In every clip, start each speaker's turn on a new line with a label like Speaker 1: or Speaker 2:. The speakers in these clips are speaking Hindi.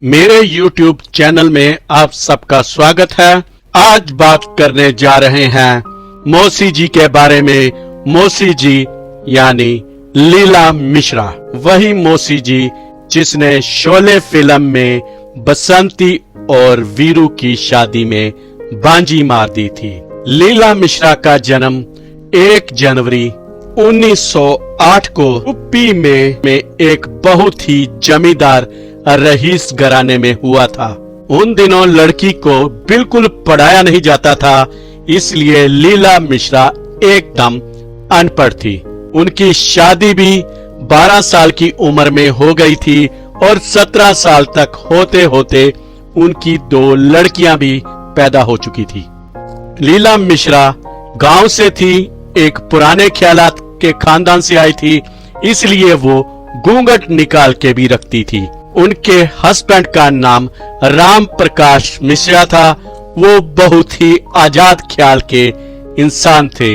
Speaker 1: मेरे YouTube चैनल में आप सबका स्वागत है। आज बात करने जा रहे हैं मौसी जी के बारे में। मौसी जी यानी लीला मिश्रा, वही मौसी जी जिसने शोले फिल्म में बसंती और वीरू की शादी में बांजी मार दी थी। लीला मिश्रा का जन्म 1 जनवरी 1908 को यूपी में एक बहुत ही जमींदार रईस घराने में हुआ था। उन दिनों लड़की को बिल्कुल पढ़ाया नहीं जाता था, इसलिए लीला मिश्रा एकदम अनपढ़ थी। उनकी शादी भी 12 साल की उम्र में हो गई थी और 17 साल तक होते होते उनकी 2 लड़कियां भी पैदा हो चुकी थी। लीला मिश्रा गांव से थी, एक पुराने ख्यालात के खानदान से आई थी, इसलिए वो घूंघट निकाल के भी रखती थी। उनके हस्बैंड का नाम राम प्रकाश मिश्रा था। वो बहुत ही आजाद ख्याल के इंसान थे।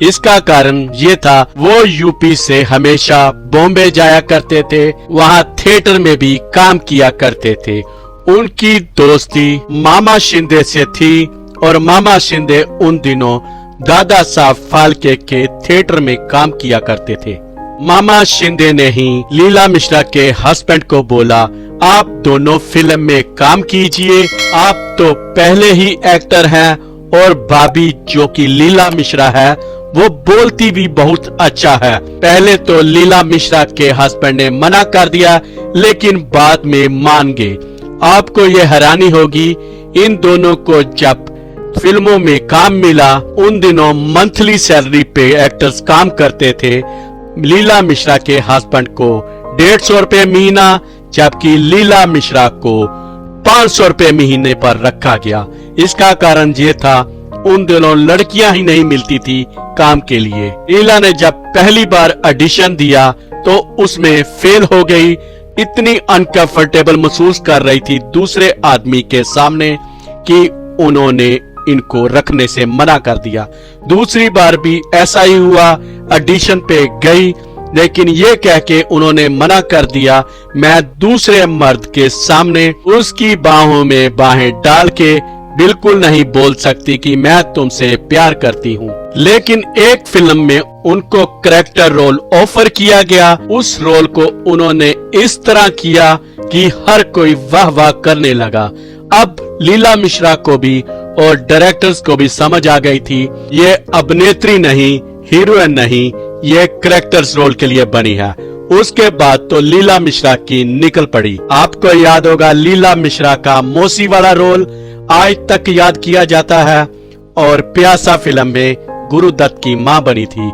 Speaker 1: इसका कारण ये था वो यूपी से हमेशा बॉम्बे जाया करते थे, वहाँ थिएटर में भी काम किया करते थे। उनकी दोस्ती मामा शिंदे से थी और मामा शिंदे उन दिनों दादा साहब फाल्के के थिएटर में काम किया करते थे। मामा शिंदे ने ही लीला मिश्रा के हस्बैंड को बोला, आप दोनों फिल्म में काम कीजिए, आप तो पहले ही एक्टर हैं और भाभी जो कि लीला मिश्रा है वो बोलती भी बहुत अच्छा है। पहले तो लीला मिश्रा के हस्बैंड ने मना कर दिया, लेकिन बाद में मान गए। आपको ये हैरानी होगी, इन दोनों को जब फिल्मों में काम मिला, उन दिनों मंथली सैलरी पे एक्टर्स काम करते थे। लीला मिश्रा के हस्बैंड को 150 रुपए महीना, जबकि लीला मिश्रा को 500 रुपए महीने पर रखा गया। इसका कारण ये था उन दिनों लड़कियां ही नहीं मिलती थी काम के लिए। लीला ने जब पहली बार ऑडिशन दिया तो उसमें फेल हो गई। इतनी अनकंफर्टेबल महसूस कर रही थी दूसरे आदमी के सामने कि उन्होंने इनको रखने से मना कर दिया। दूसरी बार भी ऐसा ही हुआ, ऑडिशन पे गई, लेकिन ये कह के उन्होंने मना कर दिया, मैं दूसरे मर्द के सामने उसकी बाहों में बाहें डाल के बिल्कुल नहीं बोल सकती कि मैं तुमसे प्यार करती हूँ। लेकिन एक फिल्म में उनको कैरेक्टर रोल ऑफर किया गया। उस रोल को उन्होंने इस तरह किया कि हर कोई वाह वाह करने लगा। अब लीला मिश्रा को भी और डायरेक्टर्स को भी समझ आ गई थी ये अभिनेत्री नहीं, हीरोइन नहीं, ये कैरेक्टर्स रोल के लिए बनी है। उसके बाद तो लीला मिश्रा की निकल पड़ी। आपको याद होगा लीला मिश्रा का मौसी वाला रोल आज तक याद किया जाता है, और प्यासा फिल्म में गुरुदत्त की मां बनी थी,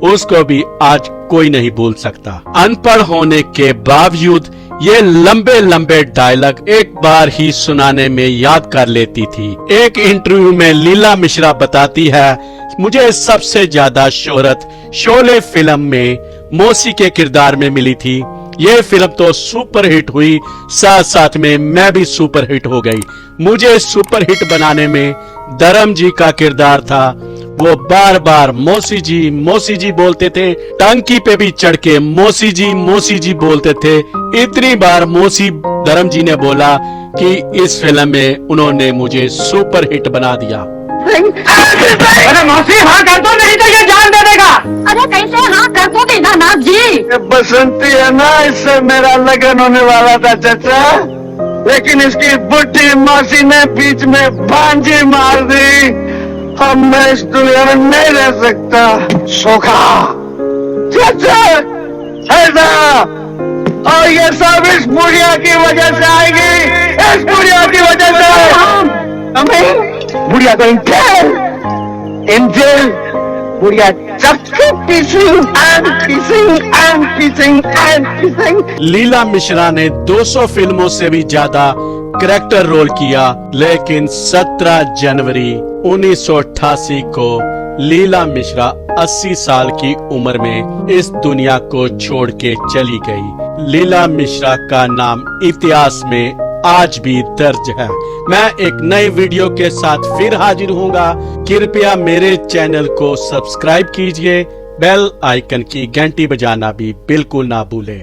Speaker 1: उसको भी आज कोई नहीं भूल सकता। अनपढ़ होने के बावजूद ये लंबे लंबे डायलॉग एक बार ही सुनाने में याद कर लेती थी। एक इंटरव्यू में लीला मिश्रा बताती है, मुझे सबसे ज्यादा शोहरत शोले फिल्म में मौसी के किरदार में मिली थी। ये फिल्म तो सुपर हिट हुई, साथ साथ में मैं भी सुपर हिट हो गई। मुझे सुपर हिट बनाने में धर्म जी का किरदार था। वो बार बार मौसी जी बोलते थे, टंकी पे भी चढ़ के मौसी जी बोलते थे। इतनी बार मौसी धर्म जी ने बोला कि इस फिल्म में उन्होंने मुझे सुपर हिट बना दिया।
Speaker 2: अरे मौसी हाँ कर दो, नहीं तो ये जान दे देगा।
Speaker 3: अरे कैसे हाँ कर दो दीनानाथ जी?
Speaker 2: बसंती है ना, इससे मेरा लगन होने वाला था चाचा, लेकिन इसकी बुढ़ी मौसी ने बीच में बांजी मार दी। अब मैं इस दुनिया में नहीं रह सकता। सोखा चाचा ऐसा, और ये सब इस बुढ़िया की वजह से आएगी, इस बुढ़िया की वजह से। बुढ़िया तो इन जेल, बुढ़िया
Speaker 1: लीला मिश्रा ने 200 फिल्मों से भी ज्यादा कैरेक्टर रोल किया, लेकिन 17 जनवरी 1988 को लीला मिश्रा 80 साल की उम्र में इस दुनिया को छोड़ के चली गई। लीला मिश्रा का नाम इतिहास में आज भी दर्ज है। मैं एक नए वीडियो के साथ फिर हाजिर हूँगा। कृपया मेरे चैनल को सब्सक्राइब कीजिए, बेल आइकन की घंटी बजाना भी बिल्कुल ना भूलें।